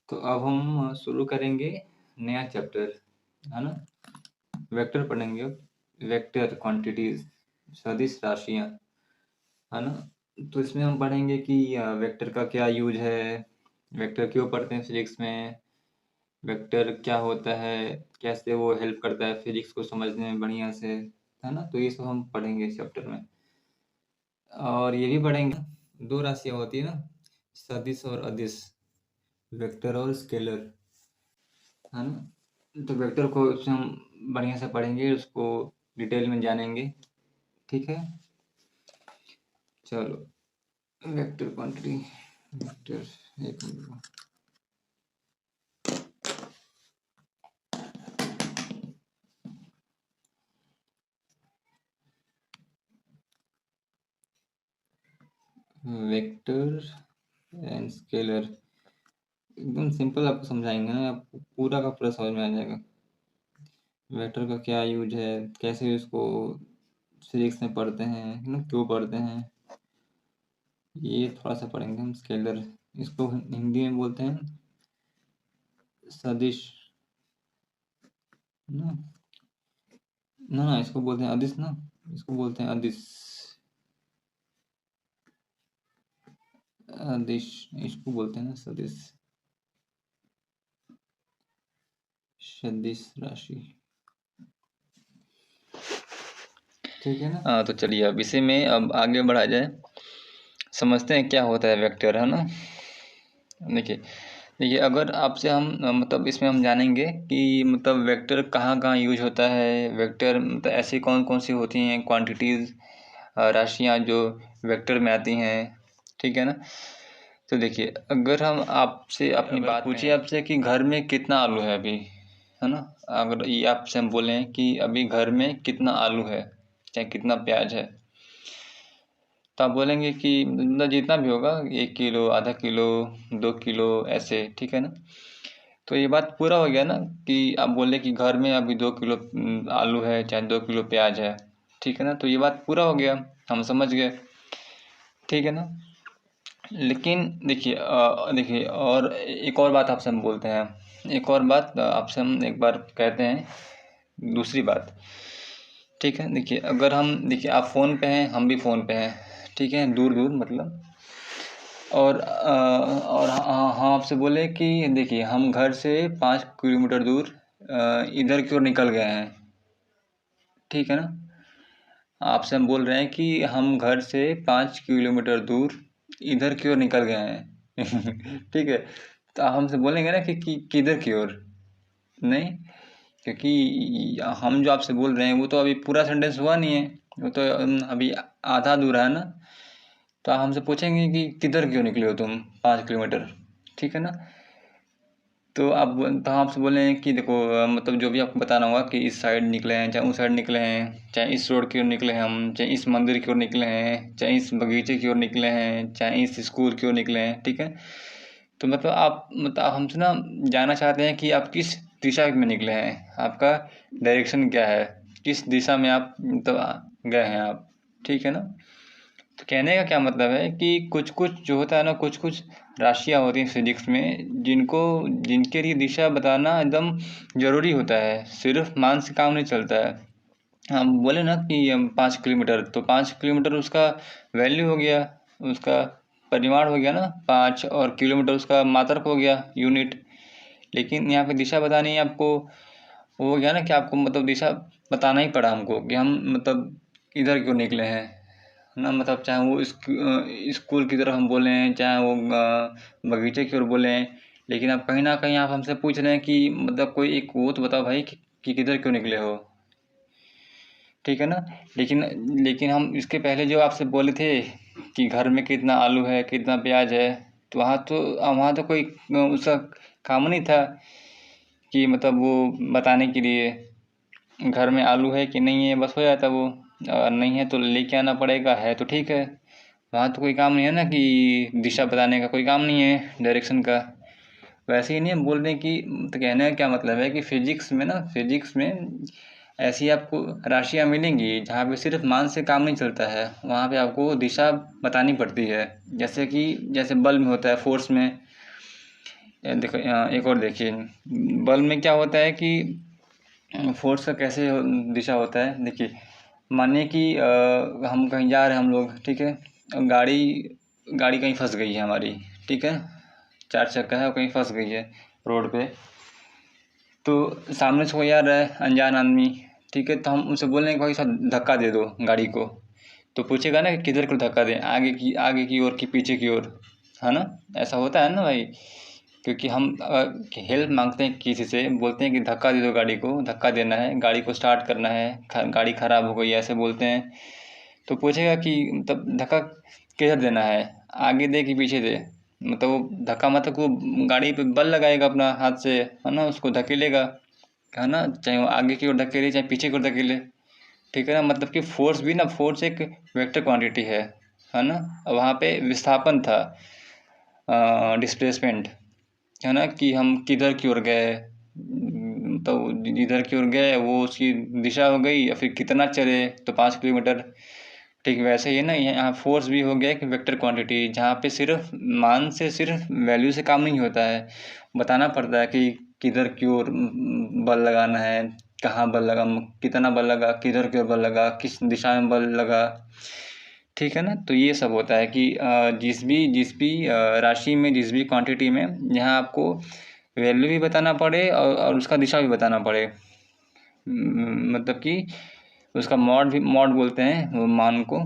तो अब हम शुरू करेंगे नया चैप्टर, है ना। वेक्टर पढ़ेंगे अब, वेक्टर क्वांटिटीज, सदिश राशियाँ, है ना। तो इसमें हम पढ़ेंगे कि वेक्टर का क्या यूज है, वेक्टर क्यों पढ़ते हैं फिजिक्स में, वेक्टर क्या होता है, कैसे वो हेल्प करता है फिजिक्स को समझने में बढ़िया से, है ना। तो ये सब हम पढ़ेंगे इस चैप्टर में। और ये भी पढ़ेंगे दो राशियाँ होती है ना, सदिश और अदिश, वेक्टर और स्केलर, है ना। तो वेक्टर को इसमें हम बढ़िया से पढ़ेंगे, उसको डिटेल में जानेंगे, ठीक है। चलो, वेक्टर क्वांटिटी, वेक्टर, एक मिनट। वेक्टर एंड स्केलर एकदम सिंपल आपको समझाएंगे ना, आपको पूरा का पूरा समझ में आ जाएगा। वेक्टर का क्या यूज है, कैसे उसको फिजिक्स में पढ़ते हैं, है ना, क्यों पढ़ते हैं, ये थोड़ा सा पढ़ेंगे हम। स्केलर, इसको हिंदी में बोलते हैं सदिश ना, ना इसको बोलते हैं अदिश ना, इसको बोलते हैं अदिश, अदिश, इसको बोलते हैं ना सदिश, सदिश राशि, ठीक है ना। तो चलिए अब इसी में अब आगे बढ़ा जाए, समझते हैं क्या होता है वेक्टर, है ना। देखिए देखिए अगर आपसे हम मतलब इसमें हम जानेंगे कि मतलब वेक्टर कहाँ कहाँ यूज होता है, वेक्टर मतलब ऐसी कौन कौन सी होती हैं क्वांटिटीज़, राशियाँ जो वेक्टर में आती हैं, ठीक है ना। तो देखिए अगर हम आपसे अपनी बात पूछिए आपसे कि घर में कितना आलू है अभी, है ना। अगर ये आपसे हम बोलें कि अभी घर में कितना आलू है, चाहे कितना प्याज है, तो आप बोलेंगे कि मतलब जितना भी होगा 1 किलो, आधा किलो, 2 किलो, ऐसे, ठीक है ना। तो ये बात पूरा हो गया ना कि आप बोले कि घर में अभी 2 किलो आलू है, चाहे 2 किलो प्याज है, ठीक है ना। तो ये बात पूरा हो गया, हम समझ गए, ठीक है ना। लेकिन देखिए देखिए और एक और बात आपसे हम बोलते हैं, एक और बात आपसे हम एक बार कहते हैं, दूसरी बात, ठीक है। देखिए अगर हम, देखिए आप फ़ोन पे हैं, हम भी फ़ोन पे हैं, ठीक है, दूर दूर मतलब, और हाँ आपसे बोले कि देखिए हम घर से 5 किलोमीटर दूर इधर की ओर निकल गए हैं, ठीक है ना। आपसे हम बोल रहे हैं कि हम घर से 5 किलोमीटर दूर इधर की ओर निकल गए हैं ठीक है। तो आप हमसे बोलेंगे ना कि किधर की ओर, नहीं, क्योंकि हम जो आपसे बोल रहे हैं वो तो अभी पूरा सेंटेंस हुआ नहीं है, वो तो अभी आधा अधूरा है ना। तो आप हमसे पूछेंगे कि किधर क्यों निकले हो तुम 5 किलोमीटर, ठीक है ना। तो तो हम आपसे बोले हैं कि देखो मतलब जो भी आपको बताना होगा कि इस साइड निकले हैं, चाहे उस साइड निकले हैं, चाहे इस रोड की ओर निकले हैं हम, चाहे इस मंदिर की ओर निकले हैं, चाहे इस बगीचे की ओर निकले हैं, चाहे इस स्कूल की ओर निकले हैं, ठीक है। तो मतलब आप हमसे ना जानना चाहते हैं कि आप किस दिशा में निकले हैं, आपका डायरेक्शन क्या है, किस दिशा में आप मतलब गए हैं आप, ठीक है ना। तो कहने का क्या मतलब है कि कुछ कुछ जो होता है ना, कुछ कुछ राशियाँ होती हैं फिजिक्स में जिनको, जिनके लिए दिशा बताना एकदम ज़रूरी होता है, सिर्फ मान से काम नहीं चलता है। हम बोले ना कि हम 5 किलोमीटर, तो 5 किलोमीटर उसका वैल्यू हो गया, उसका परिमाण हो गया ना 5, और किलोमीटर उसका मात्रक हो गया, यूनिट। लेकिन यहाँ पे दिशा बतानी है आपको, वो हो गया ना कि आपको मतलब दिशा बताना ही पड़ा हमको कि हम मतलब इधर क्यों निकले हैं ना। मतलब चाहे वो स्कूल की तरफ हम बोलें, चाहे वो बगीचे की ओर बोलें, लेकिन अब कहीं ना कहीं आप हमसे पूछ रहे हैं कि मतलब कोई एक वो तो बताओ भाई कि किधर क्यों निकले हो, ठीक है ना। लेकिन लेकिन हम इसके पहले जो आपसे बोले थे कि घर में कितना आलू है, कितना प्याज है, तो वहाँ तो कोई उसका काम नहीं था कि मतलब वो बताने के लिए घर में आलू है कि नहीं है, बस हो जाता वो, और नहीं है तो लेके आना पड़ेगा, है तो ठीक है। वहाँ तो कोई काम नहीं है ना कि दिशा बताने का कोई काम नहीं है, डायरेक्शन का। वैसे ही नहीं हम बोल रहे हैं कि, तो कहने का क्या मतलब है कि फिजिक्स में ना, फिजिक्स में ऐसी आपको राशियाँ मिलेंगी जहाँ पे सिर्फ मान से काम नहीं चलता है, वहाँ पे आपको दिशा बतानी पड़ती है। जैसे कि जैसे बल में होता है, फोर्स में देखो एक और देखिए, बल में क्या होता है कि फोर्स का कैसे दिशा होता है। देखिए मानिए कि हम कहीं जा रहे हैं हम लोग, ठीक है, गाड़ी कहीं फंस गई है हमारी, ठीक है, 4 चक्का है और कहीं फंस गई है रोड पे। तो सामने से कोई आ रहा है अनजान आदमी, ठीक है, तो हम उनसे बोल रहे हैं कि भाई साहब धक्का दे दो गाड़ी को, तो पूछेगा ना कि किधर को धक्का दें, आगे की ओर कि पीछे की ओर, है ना। ऐसा होता है ना भाई, क्योंकि हम हेल्प मांगते हैं किसी से, बोलते हैं कि धक्का दे दो गाड़ी को, धक्का देना है, गाड़ी को स्टार्ट करना है, गाड़ी ख़राब हो गई है, ऐसे बोलते हैं। तो पूछेगा कि मतलब धक्का किधर देना है, आगे दे कि पीछे दे, मतलब वो धक्का मतलब वो गाड़ी पे बल लगाएगा अपना हाथ से, है ना, उसको धकेलेगा, है ना, चाहे वो आगे की ओर धकेले चाहे पीछे की ओर धकेले, ठीक है ना। मतलब कि फोर्स भी ना, फोर्स एक वेक्टर क्वांटिटी है ना। वहाँ पे विस्थापन था, डिस्प्लेसमेंट, है ना, कि हम किधर की ओर गए, तो जिधर की ओर गए वो उसकी दिशा हो गई, या फिर कितना चले तो 5 किलोमीटर। ठीक वैसे ही ना, यहाँ फोर्स भी हो गया एक वेक्टर क्वांटिटी, जहाँ पे सिर्फ मान से, सिर्फ वैल्यू से काम नहीं होता है, बताना पड़ता है कि किधर की ओर बल लगाना है, कहाँ बल लगा, कितना बल लगा, किधर की ओर बल लगा, किस दिशा में बल लगा, ठीक है ना। तो ये सब होता है कि जिस भी राशि में, जिस भी क्वांटिटी में, यहाँ आपको वैल्यू भी बताना पड़े और उसका दिशा भी बताना पड़े। मतलब कि उसका मॉड बोलते हैं वो मान को,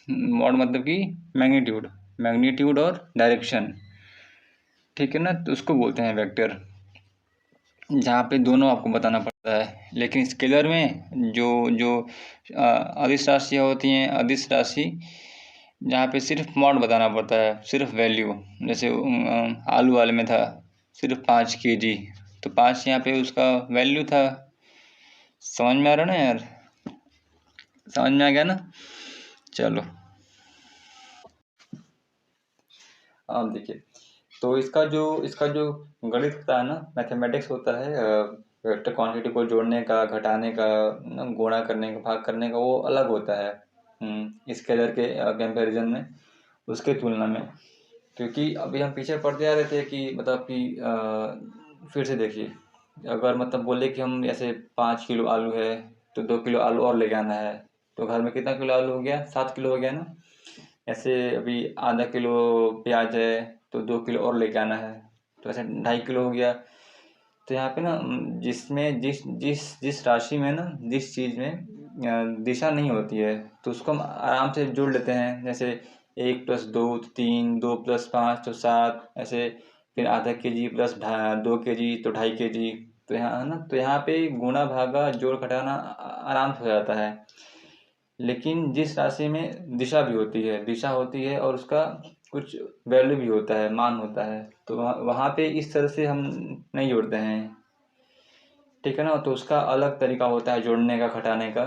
मॉड मतलब कि मैग्नीट्यूड और डायरेक्शन, ठीक है ना, तो उसको बोलते हैं वेक्टर, जहाँ पे दोनों आपको बताना पड़ता है। लेकिन स्केलर में जो जो अदिश राशियाँ होती हैं, अदिश राशि जहाँ पे सिर्फ मॉड बताना पड़ता है, सिर्फ वैल्यू, जैसे आलू वाले में था सिर्फ 5 kg, तो 5 यहाँ पे उसका वैल्यू था। समझ में आ रहा ना यार, समझ में आ गया ना। चलो अब देखिए, तो इसका जो गणित होता है ना, मैथमेटिक्स होता है, वेक्टर क्वांटिटी को जोड़ने का, घटाने का, गुणा करने का, भाग करने का, वो अलग होता है स्केलर के कंपैरिजन में, उसके तुलना में। क्योंकि अभी हम पीछे पढ़ते आ रहे थे कि मतलब कि फिर से देखिए, अगर मतलब बोले कि हम ऐसे 5 किलो आलू है तो 2 किलो आलू और लेके आना है, तो घर में कितना किलो आलू हो गया, 7 किलो हो गया ना। ऐसे अभी आधा किलो प्याज है तो 2 किलो और लेके आना है, तो ऐसे 2.5 किलो हो गया। तो यहाँ पे ना जिसमें जिस जिस जिस राशि में ना, जिस चीज़ में दिशा नहीं होती है, तो उसको हम आराम से जोड़ लेते हैं। जैसे 1+2 तो 3, 2+5 तो 7, ऐसे फिर आधा केजी प्लस 2 kg तो 2.5 kg। तो यहाँ है ना, तो यहाँ पे गुणा भागा जोड़ घटाना आराम से हो जाता है। लेकिन जिस राशि में दिशा होती है और उसका कुछ वैल्यू भी होता है, मान होता है, तो वहाँ पे इस तरह से हम नहीं जोड़ते हैं, ठीक है ना। तो उसका अलग तरीका होता है जोड़ने का, घटाने का,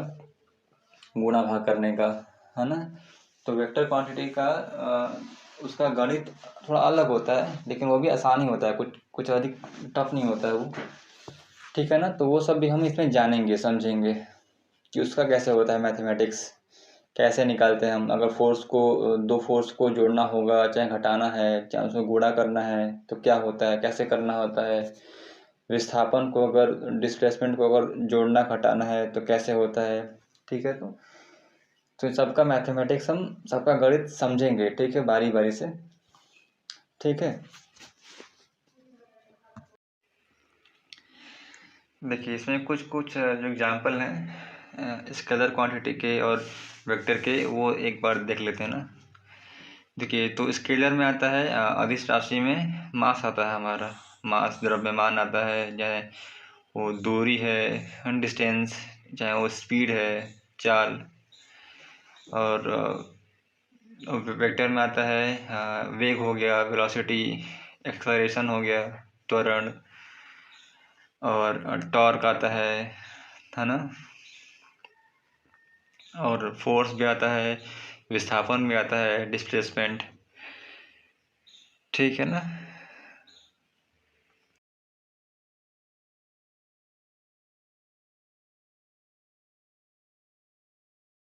गुणा भाग करने का, है ना। तो वेक्टर क्वांटिटी का उसका गणित थोड़ा अलग होता है, लेकिन वो भी आसान ही होता है, कुछ कुछ अधिक टफ नहीं होता है वो, ठीक है ना। तो वो सब भी हम इसमें जानेंगे, समझेंगे कि उसका कैसे होता है मैथमेटिक्स, कैसे निकालते हैं हम। अगर दो फोर्स को जोड़ना होगा, चाहे घटाना है, चाहे उसमें गुणा करना है, तो क्या होता है, कैसे करना होता है। विस्थापन को अगर, डिस्प्लेसमेंट को अगर जोड़ना घटाना है तो कैसे होता है, ठीक है। तो सबका मैथमेटिक्स, हम सबका गणित समझेंगे, ठीक है, बारी बारी से, ठीक है। देखिए इसमें कुछ कुछ जो एग्जांपल हैं स्केलर क्वांटिटी के और वेक्टर के, वो एक बार देख लेते हैं ना। देखिए तो स्केलर में आता है अदिश राशि में मास आता है हमारा, मास द्रव्यमान आता है, चाहे वो दूरी है, डिस्टेंस, चाहे वो स्पीड है, चाल। और वेक्टर में आता है वेग हो गया, वेलोसिटी, एक्सलरेशन हो गया, त्वरण, और टॉर्क आता है ना, और फोर्स भी आता है, विस्थापन भी आता है, डिस्प्लेसमेंट, ठीक है ना।